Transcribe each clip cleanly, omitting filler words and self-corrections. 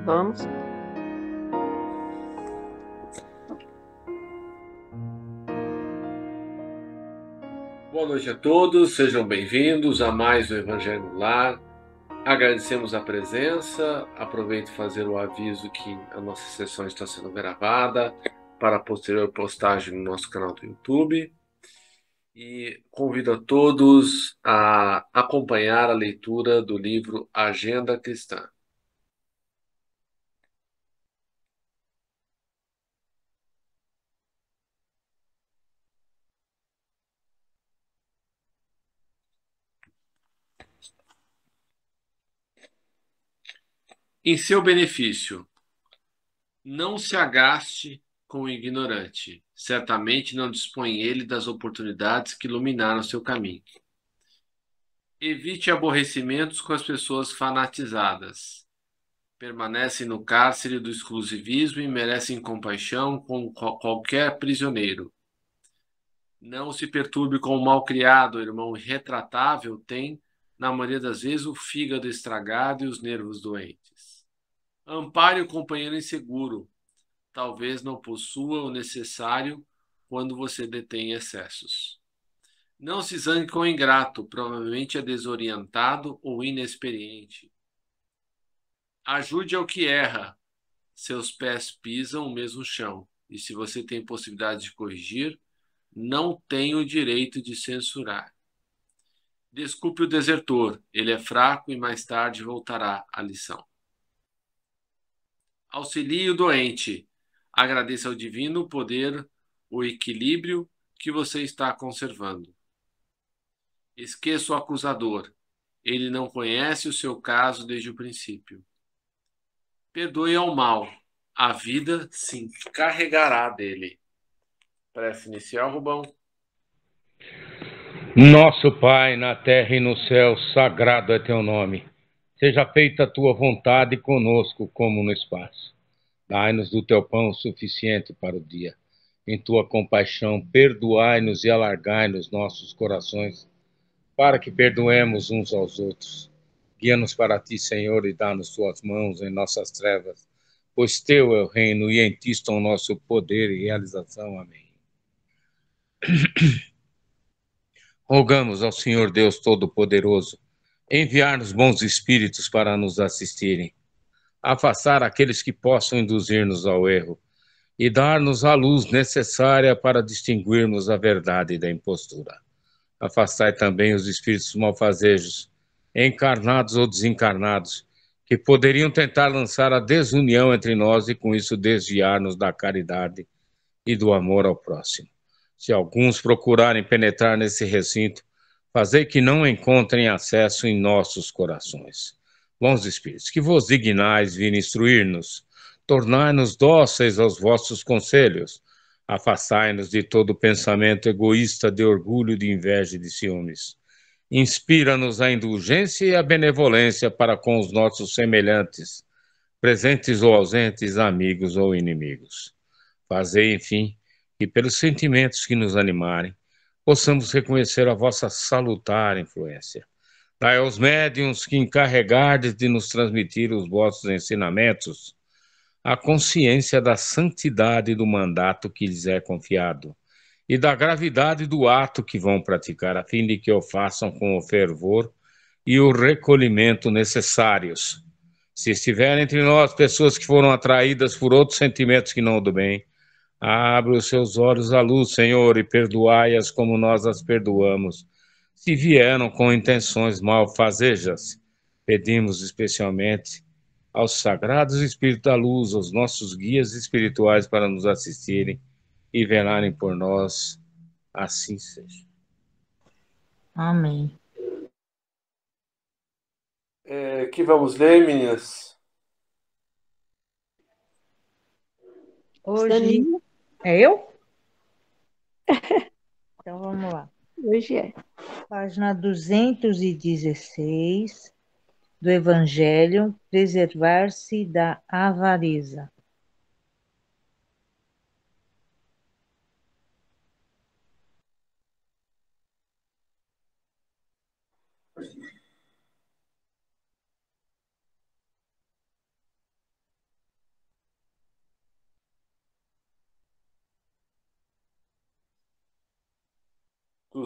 Vamos. Boa noite a todos, sejam bem-vindos a mais um Evangelho no Lar. Agradecemos a presença, aproveito fazer o aviso que a nossa sessão está sendo gravada para posterior postagem no nosso canal do YouTube e convido a todos a acompanhar a leitura do livro Agenda Cristã. Em seu benefício, não se agaste com o ignorante, certamente não dispõe ele das oportunidades que iluminaram seu caminho. Evite aborrecimentos com as pessoas fanatizadas. Permanecem no cárcere do exclusivismo e merecem compaixão com qualquer prisioneiro. Não se perturbe com o mal-criado, irmão irretratável tem, na maioria das vezes, o fígado estragado e os nervos doentes. Ampare o companheiro inseguro. Talvez não possua o necessário quando você detém excessos. Não se zangue com o ingrato, provavelmente é desorientado ou inexperiente. Ajude ao que erra, seus pés pisam o mesmo chão, e se você tem possibilidade de corrigir, não tem o direito de censurar. Desculpe o desertor, ele é fraco e mais tarde voltará à lição. Auxilie o doente, agradeça ao divino poder o equilíbrio que você está conservando. Esqueça o acusador, ele não conhece o seu caso desde o princípio. Perdoe ao mal, a vida se encarregará dele. Prece inicial, Rubão. Nosso Pai, na terra e no céu, sagrado é teu nome. Seja feita a tua vontade conosco como no espaço. Dai-nos do teu pão suficiente para o dia. Em tua compaixão, perdoai-nos e alargai-nos nossos corações, para que perdoemos uns aos outros. Guia-nos para ti, Senhor, e dá-nos tuas mãos em nossas trevas, pois teu é o reino e em ti está o nosso poder e realização. Amém. Rogamos ao Senhor Deus Todo-Poderoso enviar-nos bons espíritos para nos assistirem, afastar aqueles que possam induzir-nos ao erro e dar-nos a luz necessária para distinguirmos a verdade da impostura. Afastai também os espíritos malfazejos, encarnados ou desencarnados, que poderiam tentar lançar a desunião entre nós e com isso desviar-nos da caridade e do amor ao próximo. Se alguns procurarem penetrar nesse recinto, fazei que não encontrem acesso em nossos corações. Bons espíritos, que vos dignais vir instruir-nos, tornai-nos dóceis aos vossos conselhos, afastai-nos de todo pensamento egoísta de orgulho, de inveja e de ciúmes. Inspira-nos a indulgência e a benevolência para com os nossos semelhantes, presentes ou ausentes, amigos ou inimigos. Fazei, enfim, que pelos sentimentos que nos animarem, possamos reconhecer a vossa salutar influência. Dai aos médiuns que encarregardes de nos transmitir os vossos ensinamentos a consciência da santidade do mandato que lhes é confiado e da gravidade do ato que vão praticar, a fim de que o façam com o fervor e o recolhimento necessários. Se estiver entre nós pessoas que foram atraídas por outros sentimentos que não o do bem, abre os seus olhos à luz, Senhor, e perdoai-as como nós as perdoamos. Se vieram com intenções malfazejas, pedimos especialmente aos sagrados Espíritos da Luz, aos nossos guias espirituais para nos assistirem e velarem por nós. Assim seja. Amém. Que vamos ler, meninas? Hoje Danilo, é eu? Então vamos lá. hoje é. Página 216 do Evangelho, preservar-se da avareza.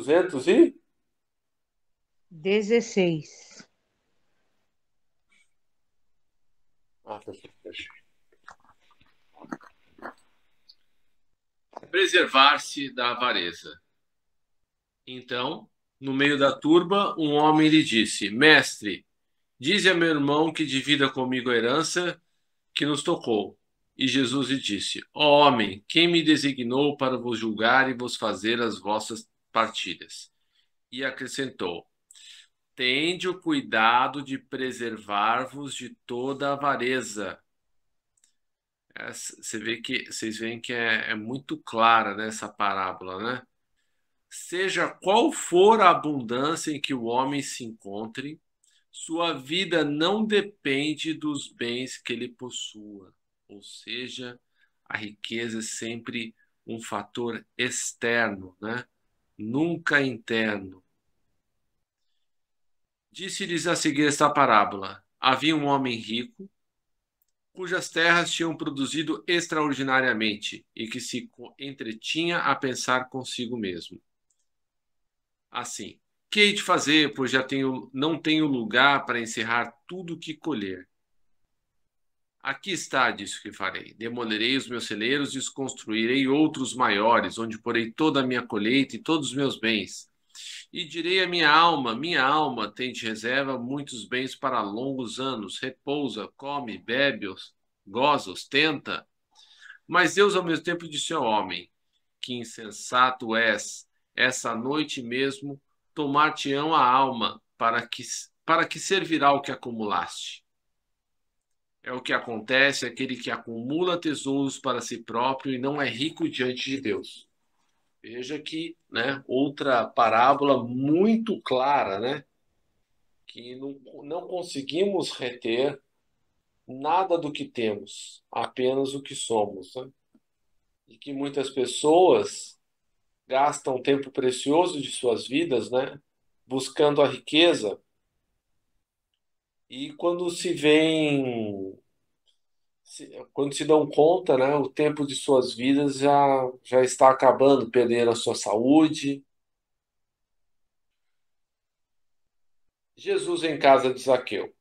216. perfeito. Preservar-se da avareza. Então, no meio da turba, um homem lhe disse: Mestre, dize a meu irmão que divida comigo a herança que nos tocou. E Jesus lhe disse: Ó homem, quem me designou para vos julgar e vos fazer as vossas partilhas? E acrescentou: Tende o cuidado de preservar-vos de toda avareza. Vocês veem que é muito clara, né, essa parábola, né? Seja qual for a abundância em que o homem se encontre, sua vida não depende dos bens que ele possua. Ou seja, a riqueza é sempre um fator externo, né? Nunca interno. Disse-lhes a seguir esta parábola: Havia um homem rico, cujas terras tinham produzido extraordinariamente, e que se entretinha a pensar consigo mesmo. Assim, que hei de fazer, pois não tenho lugar para encerrar tudo o que colher? Aqui está, disse o que farei. Demolerei os meus celeiros e os construirei outros maiores, onde porei toda a minha colheita e todos os meus bens. E direi à minha alma, tem de reserva muitos bens para longos anos. Repousa, come, bebe, goza, ostenta. Mas Deus ao mesmo tempo disse ao homem: Que insensato és, essa noite mesmo tomar-te-ão a alma, para que servirá o que acumulaste? É o que acontece aquele que acumula tesouros para si próprio e não é rico diante de Deus. Veja que, né, outra parábola muito clara, né, que não conseguimos reter nada do que temos, apenas o que somos, né? E que muitas pessoas gastam tempo precioso de suas vidas, né, buscando a riqueza, e quando se dão conta, né, o tempo de suas vidas já está acabando, perderam a sua saúde. Jesus em casa de Zaqueu.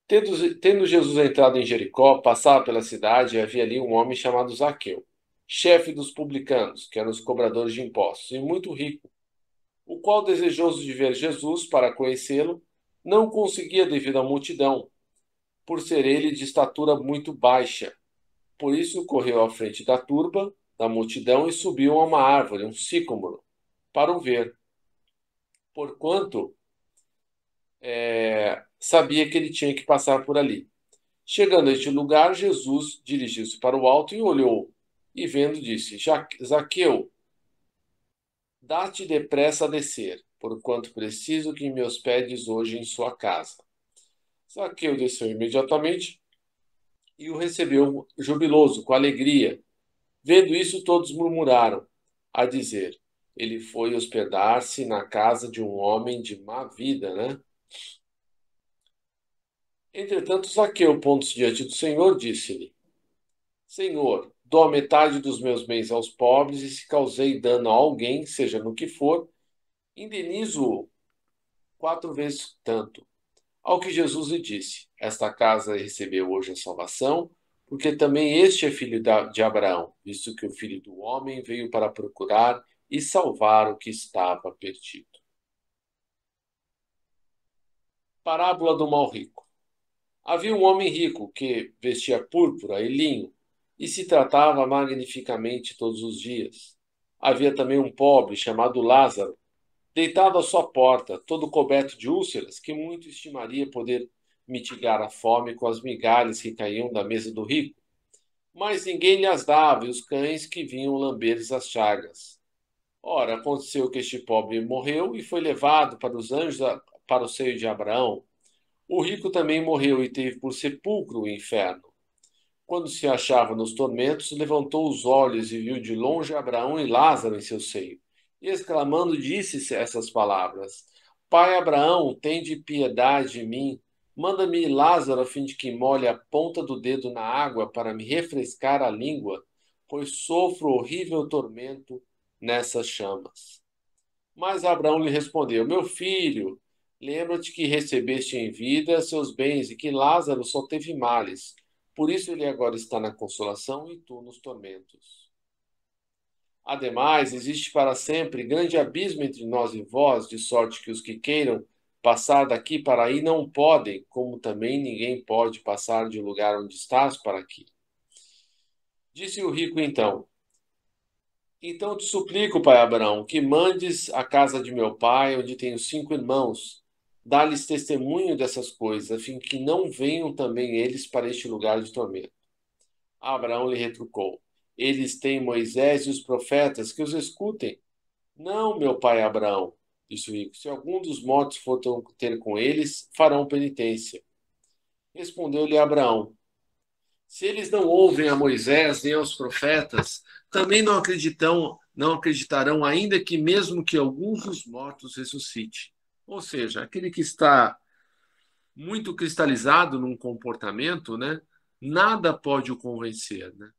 Tendo Jesus entrado em Jericó, passava pela cidade e havia ali um homem chamado Zaqueu, chefe dos publicanos, que eram os cobradores de impostos, e muito rico, o qual, desejoso de ver Jesus para conhecê-lo, não conseguia devido à multidão, por ser ele de estatura muito baixa. Por isso correu à frente da turba, da multidão, e subiu a uma árvore, um sicômoro, para o ver, porquanto sabia que ele tinha que passar por ali. Chegando a este lugar, Jesus dirigiu-se para o alto e olhou, e vendo, disse: Zaqueu, dá-te depressa a descer, porquanto preciso que me hospedes hoje em sua casa. Zaqueu desceu imediatamente e o recebeu jubiloso, com alegria. Vendo isso, todos murmuraram, a dizer: Ele foi hospedar-se na casa de um homem de má vida, né? Entretanto, Zaqueu, pondo-se diante do Senhor, disse-lhe: Senhor, dou a metade dos meus bens aos pobres, e se causei dano a alguém, seja no que for, indenizo-o 4 vezes tanto. Ao que Jesus lhe disse: Esta casa recebeu hoje a salvação, porque também este é filho de Abraão, visto que o Filho do Homem veio para procurar e salvar o que estava perdido. Parábola do mal rico. Havia um homem rico que vestia púrpura e linho e se tratava magnificamente todos os dias. Havia também um pobre chamado Lázaro, deitado à sua porta, todo coberto de úlceras, que muito estimaria poder mitigar a fome com as migalhas que caíam da mesa do rico. Mas ninguém lhe as dava, e os cães que vinham lamber-lhes as chagas. Ora, aconteceu que este pobre morreu e foi levado para os anjos para o seio de Abraão. O rico também morreu e teve por sepulcro o inferno. Quando se achava nos tormentos, levantou os olhos e viu de longe Abraão e Lázaro em seu seio. E exclamando, disse essas palavras: Pai Abraão, tende piedade de mim. Manda-me Lázaro a fim de que molhe a ponta do dedo na água para me refrescar a língua, pois sofro horrível tormento nessas chamas. Mas Abraão lhe respondeu: Meu filho, lembra-te que recebeste em vida seus bens e que Lázaro só teve males. Por isso ele agora está na consolação e tu nos tormentos. Ademais, existe para sempre grande abismo entre nós e vós, de sorte que os que queiram passar daqui para aí não podem, como também ninguém pode passar de lugar onde estás para aqui. Disse o rico então: Então te suplico, pai Abraão, que mandes à casa de meu pai, onde tenho 5 irmãos, dá-lhes testemunho dessas coisas, a fim que não venham também eles para este lugar de tormento. Abraão lhe retrucou: Eles têm Moisés e os profetas, que os escutem. Não, meu pai Abraão, disse o rico, se algum dos mortos for ter com eles, farão penitência. Respondeu-lhe Abraão: Se eles não ouvem a Moisés nem aos profetas, também não acreditarão, ainda que mesmo que alguns dos mortos ressuscite. Ou seja, aquele que está muito cristalizado num comportamento, né, nada pode o convencer, né?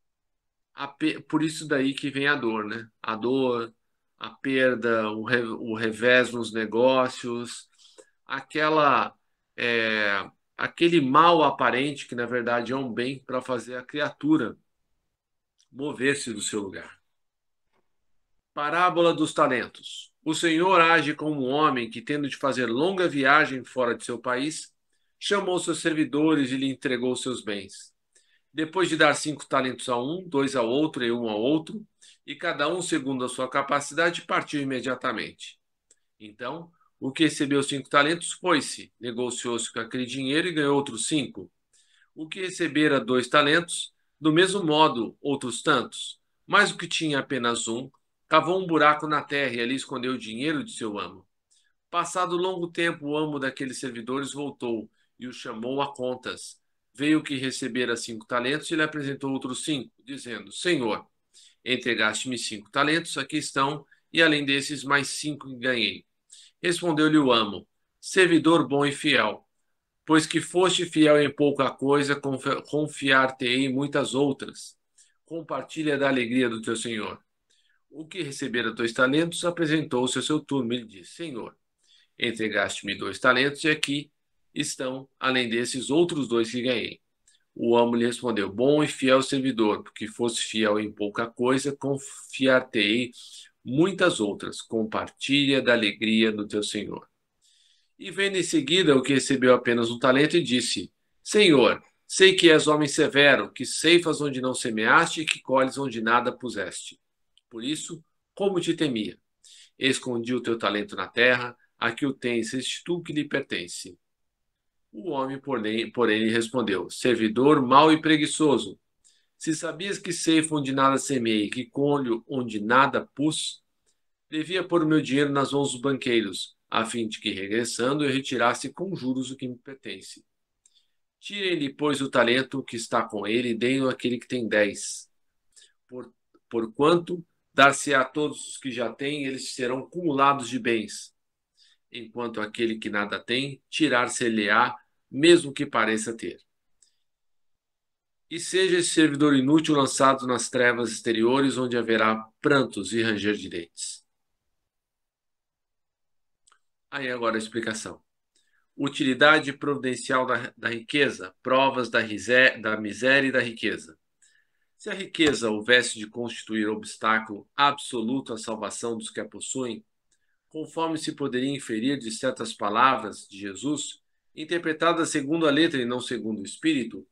Por isso daí que vem a dor, né? A dor, a perda, o revés nos negócios, aquela aquele mal aparente que na verdade é um bem para fazer a criatura mover-se do seu lugar. Parábola dos talentos. O Senhor age como um homem que, tendo de fazer longa viagem fora de seu país, chamou seus servidores e lhe entregou seus bens. Depois de dar 5 talentos a um, 2 ao outro e 1 ao outro, e cada um segundo a sua capacidade, partiu imediatamente. Então, o que recebeu 5 talentos foi-se, negociou-se com aquele dinheiro e ganhou outros 5. O que recebera 2 talentos, do mesmo modo, outros tantos. Mas o que tinha apenas um, cavou um buraco na terra e ali escondeu o dinheiro de seu amo. Passado longo tempo, o amo daqueles servidores voltou e o chamou a contas. Veio o que recebera 5 talentos e lhe apresentou outros 5, dizendo: Senhor, entregaste-me 5 talentos, aqui estão, e além desses, mais 5 que ganhei. Respondeu-lhe o amo: Servidor bom e fiel. Pois que foste fiel em pouca coisa, confiar-te-ei em muitas outras. Compartilha da alegria do teu senhor. O que recebera 2 talentos apresentou-se ao seu turno e lhe disse: Senhor, entregaste-me 2 talentos e aqui estão, além desses, outros 2 que ganhei. O amo lhe respondeu: Bom e fiel servidor, porque foste fiel em pouca coisa, confiar-te-ei muitas outras. Compartilha da alegria do teu senhor. E vendo em seguida o que recebeu apenas 1 talento e disse: Senhor, sei que és homem severo, que ceifas onde não semeaste e que colhes onde nada puseste. Por isso, como te temia, escondi o teu talento na terra, aqui o tens, és tu que lhe pertence. O homem, porém, lhe respondeu: Servidor mau e preguiçoso, se sabias que ceifo onde nada semeei, que colho onde nada pus, devia pôr o meu dinheiro nas mãos dos banqueiros, a fim de que, regressando, eu retirasse com juros o que me pertence. Tirem-lhe, pois, o talento que está com ele e deem-o àquele que tem 10. Porquanto dar-se-á a todos os que já têm, eles serão cumulados de bens. Enquanto aquele que nada tem, tirar-se-lhe-á, mesmo que pareça ter. E seja esse servidor inútil lançado nas trevas exteriores, onde haverá prantos e ranger de dentes. Aí agora a explicação. Utilidade providencial da riqueza, provas da miséria e da riqueza. Se a riqueza houvesse de constituir obstáculo absoluto à salvação dos que a possuem, conforme se poderia inferir de certas palavras de Jesus, interpretadas segundo a letra e não segundo o espírito,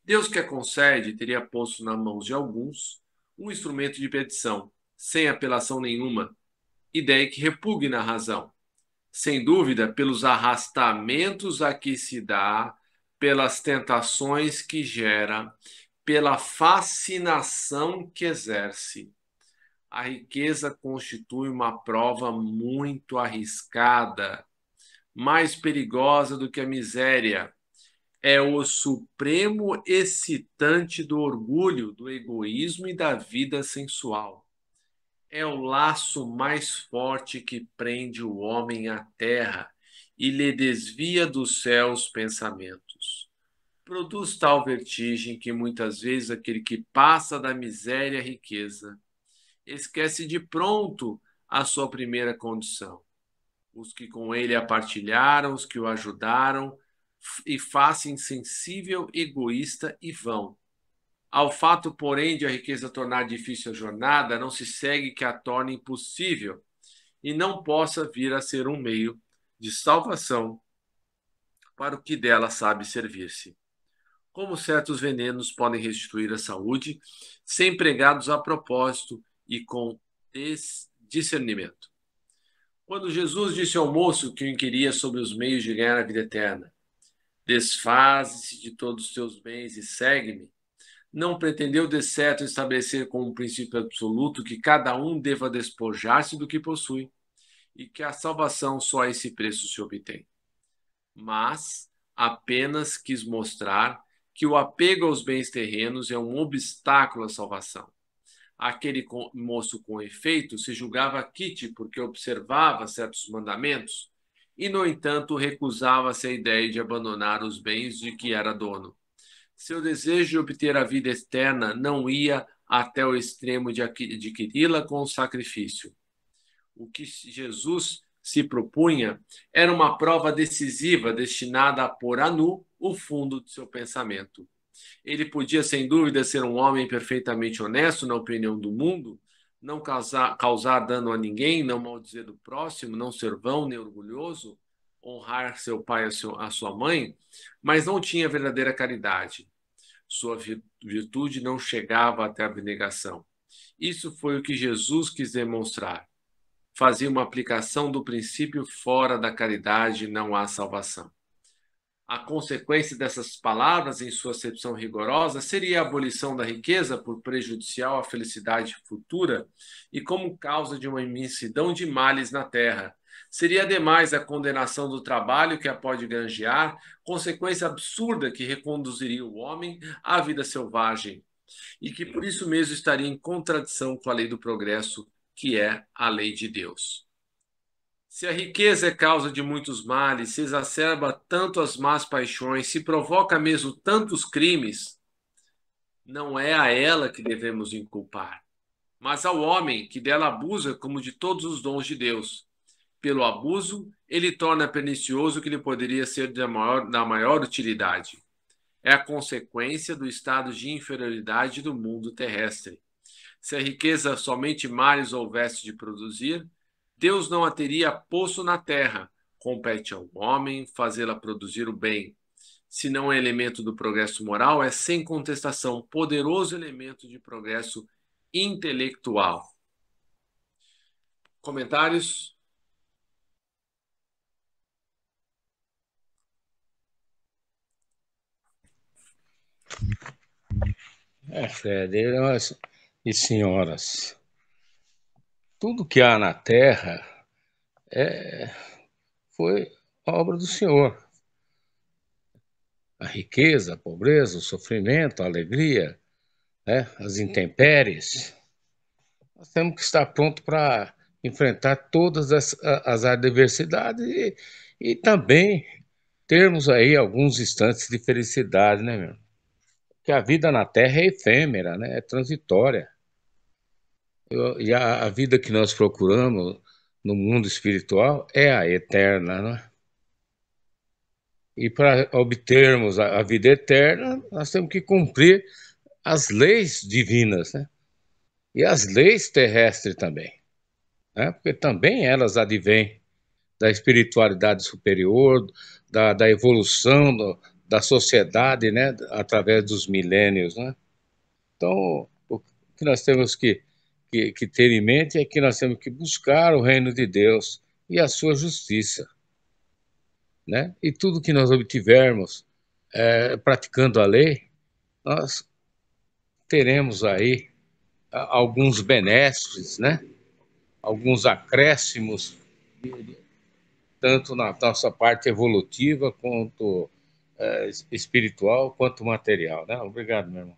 Deus que a concede teria posto nas mãos de alguns um instrumento de petição, sem apelação nenhuma, ideia que repugna a razão. Sem dúvida, pelos arrastamentos a que se dá, pelas tentações que gera, pela fascinação que exerce. A riqueza constitui uma prova muito arriscada, mais perigosa do que a miséria. É o supremo excitante do orgulho, do egoísmo e da vida sensual. É o laço mais forte que prende o homem à terra e lhe desvia dos céus pensamentos. Produz tal vertigem que muitas vezes aquele que passa da miséria à riqueza esquece de pronto à sua primeira condição. Os que com ele a partilharam, os que o ajudaram, e faça insensível, egoísta e vão. Ao fato, porém, de a riqueza tornar difícil a jornada, não se segue que a torne impossível e não possa vir a ser um meio de salvação para o que dela sabe servir-se. Como certos venenos podem restituir a saúde, se empregados a propósito e com discernimento. Quando Jesus disse ao moço que o inquiria sobre os meios de ganhar a vida eterna, desfaze-se de todos os teus bens e segue-me, não pretendeu de certo estabelecer como um princípio absoluto que cada um deva despojar-se do que possui e que a salvação só a esse preço se obtém. Mas apenas quis mostrar que o apego aos bens terrenos é um obstáculo à salvação. Aquele moço, com efeito, se julgava quite porque observava certos mandamentos e, no entanto, recusava-se a ideia de abandonar os bens de que era dono. Seu desejo de obter a vida eterna não ia até o extremo de adquiri-la com o sacrifício. O que Jesus se propunha era uma prova decisiva destinada a pôr a nu o fundo de seu pensamento. Ele podia, sem dúvida, ser um homem perfeitamente honesto na opinião do mundo, não causar dano a ninguém, não maldizer do próximo, não ser vão nem orgulhoso, honrar seu pai e a sua mãe, mas não tinha verdadeira caridade. Sua virtude não chegava até a abnegação. Isso foi o que Jesus quis demonstrar. Fazia uma aplicação do princípio fora da caridade não há salvação. A consequência dessas palavras, em sua acepção rigorosa, seria a abolição da riqueza por prejudicial à felicidade futura e como causa de uma imensidão de males na terra. Seria, ademais, a condenação do trabalho que a pode granjear, consequência absurda que reconduziria o homem à vida selvagem e que por isso mesmo estaria em contradição com a lei do progresso, que é a lei de Deus. Se a riqueza é causa de muitos males, se exacerba tanto as más paixões, se provoca mesmo tantos crimes, não é a ela que devemos inculpar, mas ao homem que dela abusa como de todos os dons de Deus. Pelo abuso, ele torna pernicioso o que lhe poderia ser da maior utilidade. É a consequência do estado de inferioridade do mundo terrestre. Se a riqueza somente males houvesse de produzir, Deus não a teria posto na terra. Compete ao homem fazê-la produzir o bem. Se não é elemento do progresso moral, é sem contestação poderoso elemento de progresso intelectual. Comentários? Fred, e senhoras, tudo que há na Terra foi obra do Senhor. A riqueza, a pobreza, o sofrimento, a alegria, né? As intempéries. Nós temos que estar pronto para enfrentar todas as adversidades e também termos aí alguns instantes de felicidade, né, meu? Porque a vida na Terra é efêmera, né? É transitória. E a vida que nós procuramos no mundo espiritual é a eterna, né? E para obtermos a vida eterna, nós temos que cumprir as leis divinas, né? E as leis terrestres também, né? Porque também elas advêm da espiritualidade superior, da evolução da sociedade, né? Através dos milênios, né? Então, o que nós temos que ter em mente é que nós temos que buscar o reino de Deus e a sua justiça, né? E tudo que nós obtivermos praticando a lei, nós teremos aí alguns benesses, né? Alguns acréscimos, tanto na nossa parte evolutiva, quanto espiritual, quanto material, né? Obrigado, meu irmão.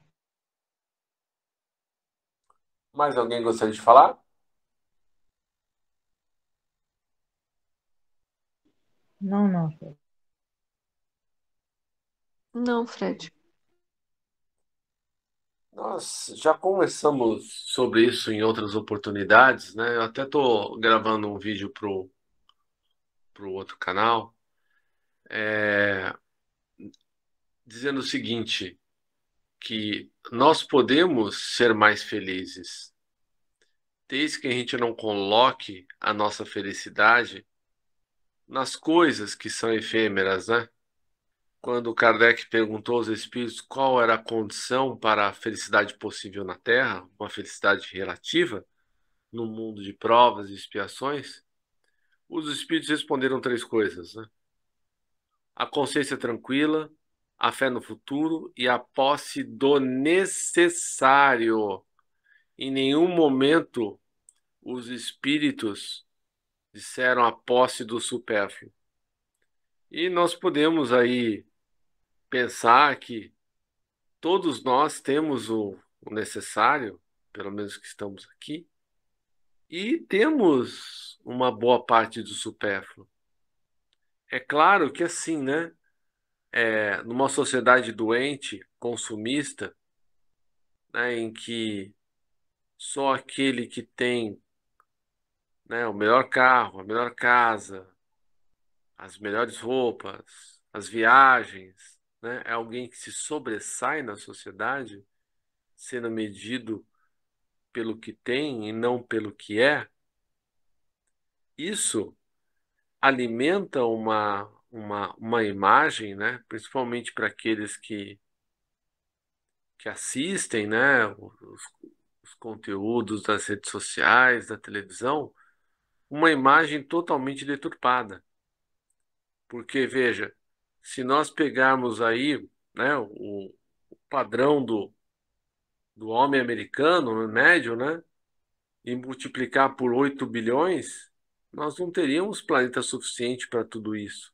Mais alguém gostaria de falar? Não, não. Não, Fred. Nós já conversamos sobre isso em outras oportunidades, né? Eu até estou gravando um vídeo pro outro canal, é, dizendo o seguinte, que nós podemos ser mais felizes, desde que a gente não coloque a nossa felicidade nas coisas que são efêmeras, né? Quando Kardec perguntou aos espíritos qual era a condição para a felicidade possível na Terra, uma felicidade relativa, no mundo de provas e expiações, os espíritos responderam três coisas, né? A consciência tranquila, a fé no futuro e a posse do necessário. Em nenhum momento os espíritos disseram a posse do supérfluo. E nós podemos aí pensar que todos nós temos o necessário, pelo menos que estamos aqui, e temos uma boa parte do supérfluo. É claro que assim, né? Numa sociedade doente, consumista, né, em que só aquele que tem, né, o melhor carro, a melhor casa, as melhores roupas, as viagens, né, é alguém que se sobressai na sociedade, sendo medido pelo que tem e não pelo que é, isso alimenta uma imagem, né, principalmente para aqueles que assistem, né, os conteúdos das redes sociais, da televisão, uma imagem totalmente deturpada. Porque, veja, se nós pegarmos aí, né, o padrão do homem americano, médio, né, e multiplicar por 8 bilhões, nós não teríamos planeta suficiente para tudo isso,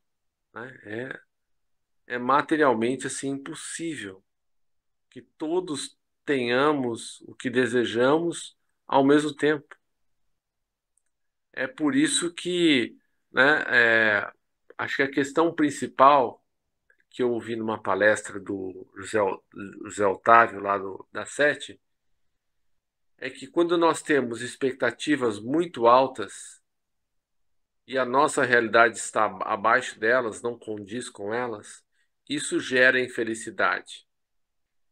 né? É materialmente assim impossível que todos tenhamos o que desejamos ao mesmo tempo. É por isso que, né, acho que a questão principal que eu ouvi numa palestra do José Otávio, lá da Sete, é que quando nós temos expectativas muito altas e a nossa realidade está abaixo delas, não condiz com elas, isso gera infelicidade.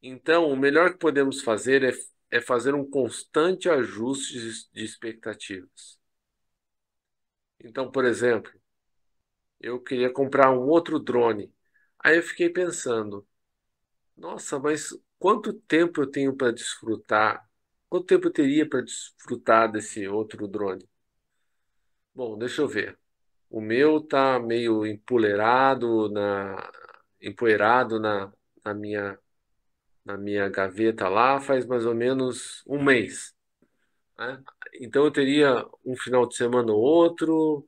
Então, o melhor que podemos fazer é fazer um constante ajuste de expectativas. Então, por exemplo, eu queria comprar um outro drone. Aí eu fiquei pensando, nossa, mas quanto tempo eu tenho para desfrutar? Quanto tempo eu teria para desfrutar desse outro drone? Bom, deixa eu ver. O meu tá meio empoeirado na minha, na minha gaveta lá faz mais ou menos um mês, né? Então eu teria um final de semana ou outro,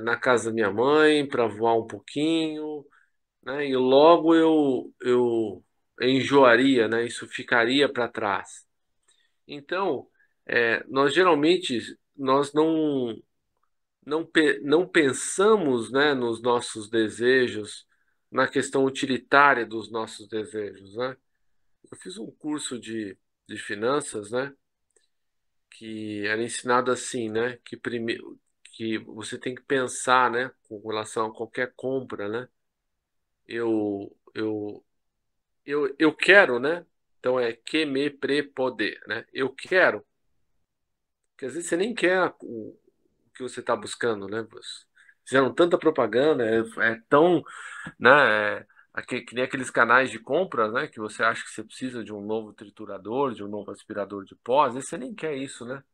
na casa da minha mãe para voar um pouquinho, né? E logo eu enjoaria, né? Isso ficaria para trás. Então, nós geralmente não pensamos, né, nos nossos desejos, na questão utilitária dos nossos desejos, né? Eu fiz um curso de finanças, né, que era ensinado assim, né, que você tem que pensar, né, com relação a qualquer compra, né? Eu eu eu quero, né? Então é que me prepoder, né? Eu quero, porque às vezes você nem quer o que você está buscando, né? Fizeram tanta propaganda, é tão, né? Que nem aqueles canais de compra, né? Que você acha que você precisa de um novo triturador, de um novo aspirador de pó, às vezes você nem quer isso, né?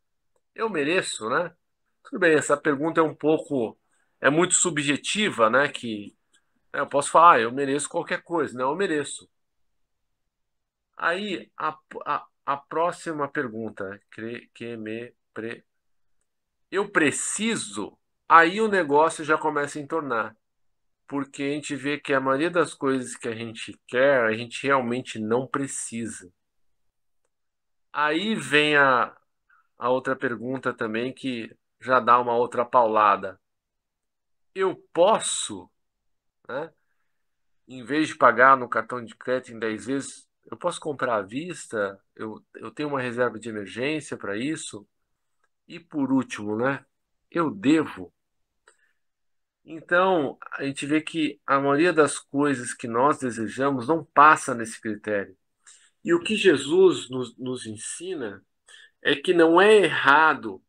Eu mereço, né? Tudo bem, essa pergunta é muito subjetiva, né? Eu posso falar, eu mereço qualquer coisa, não, eu mereço. Aí a próxima pergunta, eu preciso, aí o negócio já começa a entornar, porque a gente vê que a maioria das coisas que a gente quer, a gente realmente não precisa. Aí vem a outra pergunta também que já dá uma outra paulada. Eu posso, né, em vez de pagar no cartão de crédito em 10 vezes, Eu posso comprar à vista, eu tenho uma reserva de emergência para isso. E por último, né? Eu devo. Então, a gente vê que a maioria das coisas que nós desejamos não passa nesse critério. E o que Jesus nos ensina é que não é errado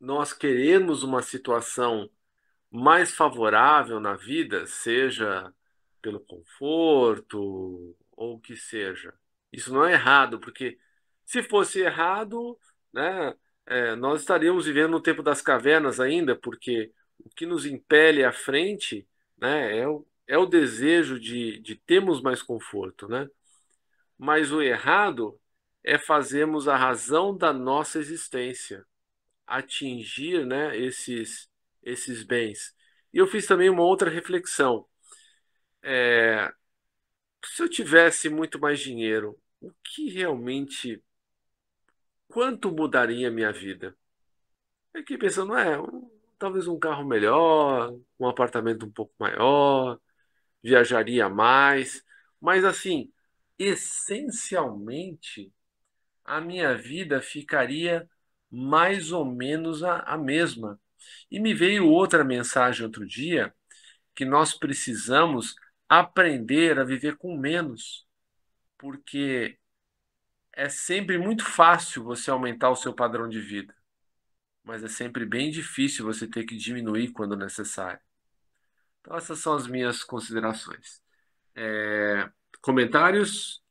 nós querermos uma situação mais favorável na vida, seja pelo conforto ou o que seja. Isso não é errado, porque se fosse errado, né, nós estaríamos vivendo no tempo das cavernas ainda, porque o que nos impele à frente, né, é o desejo de termos mais conforto, né? Mas o errado é fazermos a razão da nossa existência atingir, né, esses bens. E eu fiz também uma outra reflexão. Se eu tivesse muito mais dinheiro, o que realmente, quanto mudaria a minha vida? Eu fiquei pensando, talvez um carro melhor, um apartamento um pouco maior, viajaria mais, mas assim, essencialmente, a minha vida ficaria mais ou menos a mesma. E me veio outra mensagem outro dia que nós precisamos aprender a viver com menos, porque é sempre muito fácil você aumentar o seu padrão de vida, mas é sempre bem difícil você ter que diminuir quando necessário. Então, essas são as minhas considerações. É, Comentários?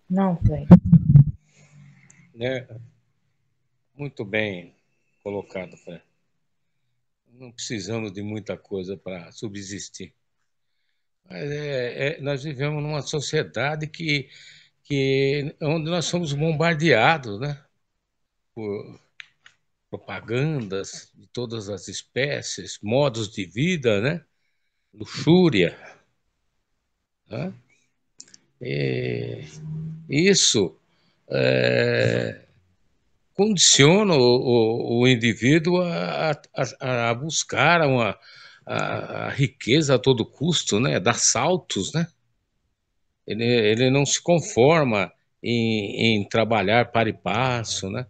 Não, Fred. Né? Muito bem colocado, Fred. Não precisamos de muita coisa para subsistir. Mas nós vivemos numa sociedade onde nós somos bombardeados, né? Por propagandas de todas as espécies, modos de vida, né? Luxúria, né? E isso é, condiciona o indivíduo a buscar a riqueza a todo custo, né? Dar saltos, né? Ele não se conforma em trabalhar para e passo, né?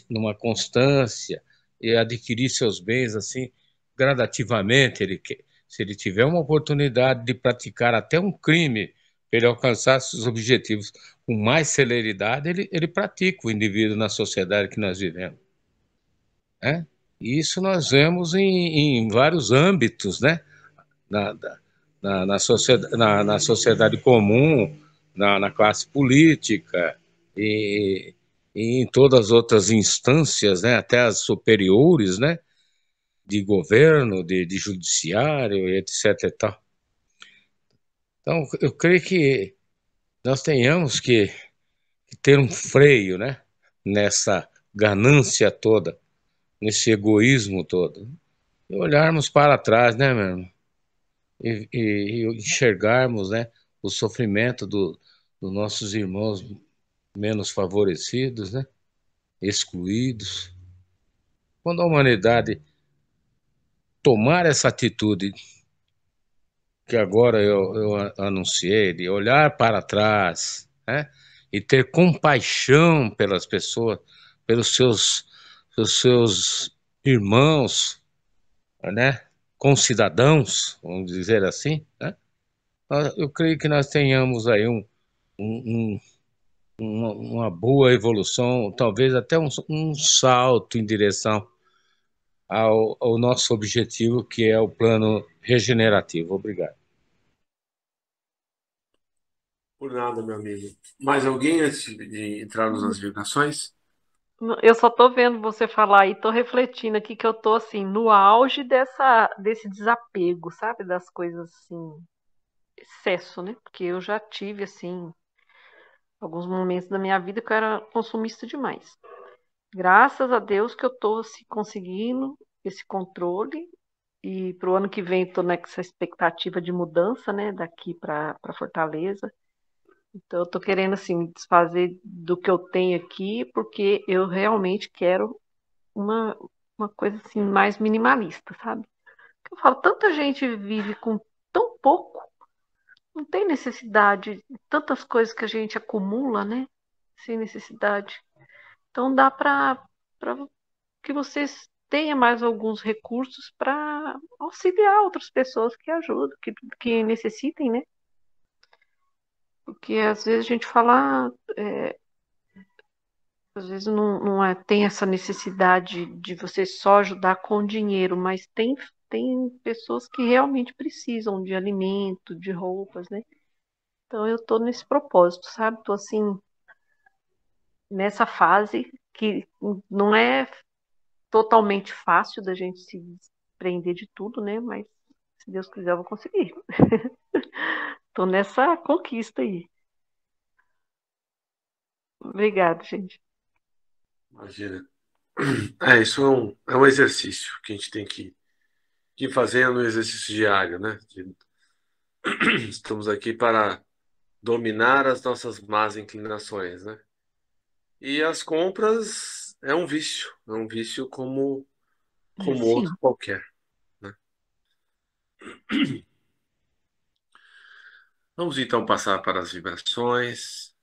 Numa constância e adquirir seus bens assim gradativamente. Se ele tiver uma oportunidade de praticar até um crime para ele alcançar seus objetivos com mais celeridade, ele pratica o indivíduo na sociedade que nós vivemos, né? E isso nós vemos em vários âmbitos, né? Na, na sociedade comum, na classe política e, e em todas as outras instâncias, né, até as superiores, né, de governo, de judiciário, etc. E tal. Então, eu creio que nós tenhamos que ter um freio, né, nessa ganância toda, nesse egoísmo todo, e olharmos para trás, né, meu irmão? E enxergarmos, né, o sofrimento dos nossos irmãos menos favorecidos, né, excluídos. Quando a humanidade tomar essa atitude que agora eu anunciei, de olhar para trás, né, e ter compaixão pelas pessoas, pelos seus irmãos, né, concidadãos, vamos dizer assim, né, eu creio que nós tenhamos aí um, uma boa evolução, talvez até um salto em direção ao nosso objetivo, que é o plano regenerativo. Obrigado. Por nada, meu amigo. Mais alguém antes de entrarmos nas divulgações? Eu só tô vendo você falar e tô refletindo aqui que eu tô assim no auge desse desapego, sabe, das coisas assim, excesso, né? Porque eu já tive assim alguns momentos da minha vida que eu era consumista demais. Graças a Deus que eu tô assim, conseguindo esse controle e pro ano que vem tô nessa expectativa de mudança, né, daqui para Fortaleza. Então eu tô querendo assim me desfazer do que eu tenho aqui porque eu realmente quero uma, uma coisa assim mais minimalista, sabe? Eu falo, tanta gente vive com tão pouco, não tem necessidade, tantas coisas que a gente acumula, né? Sem necessidade. Então dá para que vocês tenham mais alguns recursos para auxiliar outras pessoas que ajudam, que necessitem, né? Porque às vezes a gente fala, às vezes tem essa necessidade de você só ajudar com dinheiro, mas tem pessoas que realmente precisam de alimento, de roupas, né? Então eu tô nesse propósito, sabe? Tô assim, nessa fase que não é totalmente fácil da gente se desprender de tudo, né? Mas se Deus quiser, eu vou conseguir. Tô nessa conquista aí. Obrigada, gente. Imagina. Isso é um exercício que a gente tem que ir fazendo, um exercício diário, né? Estamos aqui para dominar as nossas más inclinações, né? E as compras é um vício como outro Sim. qualquer, né? Vamos então passar para as vibrações.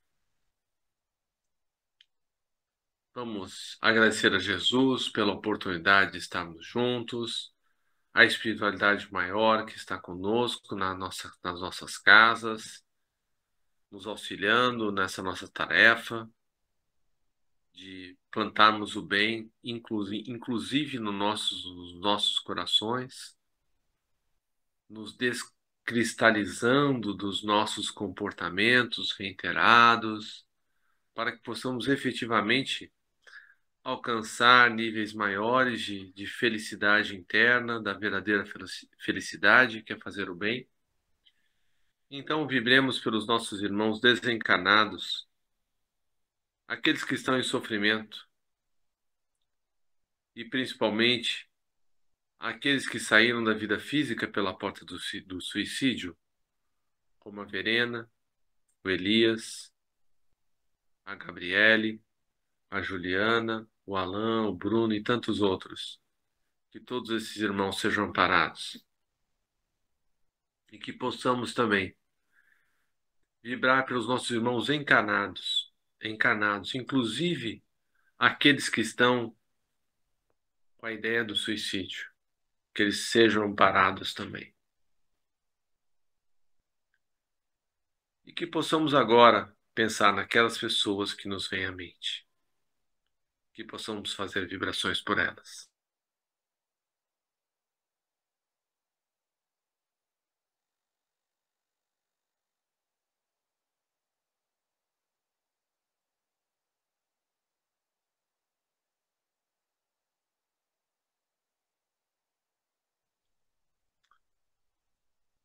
Vamos agradecer a Jesus pela oportunidade de estarmos juntos, a espiritualidade maior que está conosco nas nossas casas, nos auxiliando nessa nossa tarefa de plantarmos o bem, inclusive nos nossos corações, nos descristalizando dos nossos comportamentos reiterados, para que possamos efetivamente alcançar níveis maiores de felicidade interna, da verdadeira felicidade, que é fazer o bem. Então, vibremos pelos nossos irmãos desencarnados, aqueles que estão em sofrimento, e principalmente aqueles que saíram da vida física pela porta do suicídio, como a Verena, o Elias, a Gabriele, a Juliana, o Alan, o Bruno e tantos outros. Que todos esses irmãos sejam amparados. E que possamos também vibrar pelos nossos irmãos encarnados, inclusive aqueles que estão com a ideia do suicídio, que eles sejam amparados também. E que possamos agora pensar naquelas pessoas que nos vêm à mente, que possamos fazer vibrações por elas.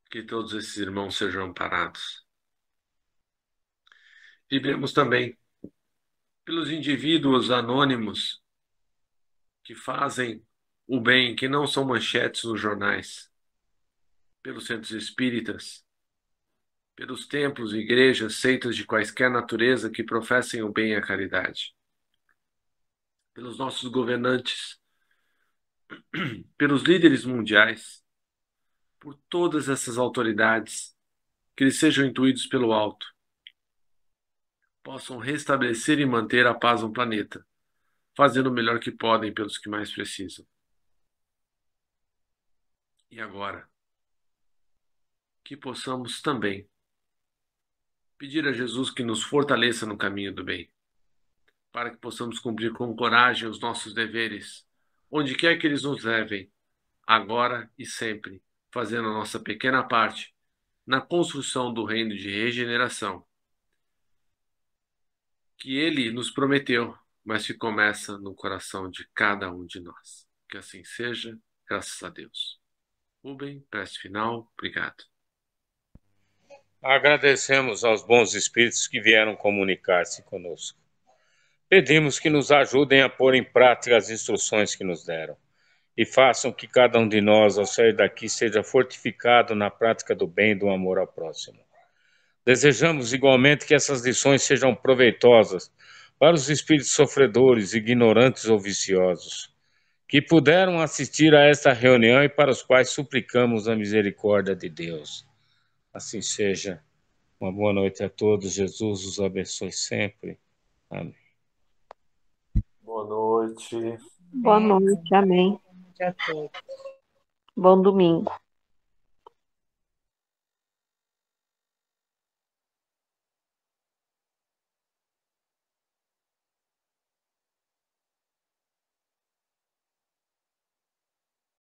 Que todos esses irmãos sejam amparados. Vibremos também pelos indivíduos anônimos que fazem o bem, que não são manchetes nos jornais, pelos centros espíritas, pelos templos, igrejas, seitas de quaisquer natureza que professem o bem e a caridade, pelos nossos governantes, pelos líderes mundiais, por todas essas autoridades, que eles sejam intuídos pelo alto, possam restabelecer e manter a paz no planeta, fazendo o melhor que podem pelos que mais precisam. E agora, que possamos também pedir a Jesus que nos fortaleça no caminho do bem, para que possamos cumprir com coragem os nossos deveres, onde quer que eles nos levem, agora e sempre, fazendo a nossa pequena parte na construção do reino de regeneração, que Ele nos prometeu, mas que começa no coração de cada um de nós. Que assim seja, graças a Deus. Rubem, prece final, obrigado. Agradecemos aos bons espíritos que vieram comunicar-se conosco. Pedimos que nos ajudem a pôr em prática as instruções que nos deram e façam que cada um de nós, ao sair daqui, seja fortificado na prática do bem e do amor ao próximo. Desejamos igualmente que essas lições sejam proveitosas para os espíritos sofredores, ignorantes ou viciosos, que puderam assistir a esta reunião e para os quais suplicamos a misericórdia de Deus. Assim seja. Uma boa noite a todos. Jesus os abençoe sempre. Amém. Boa noite. Boa noite, amém. Boa noite a todos. Bom domingo.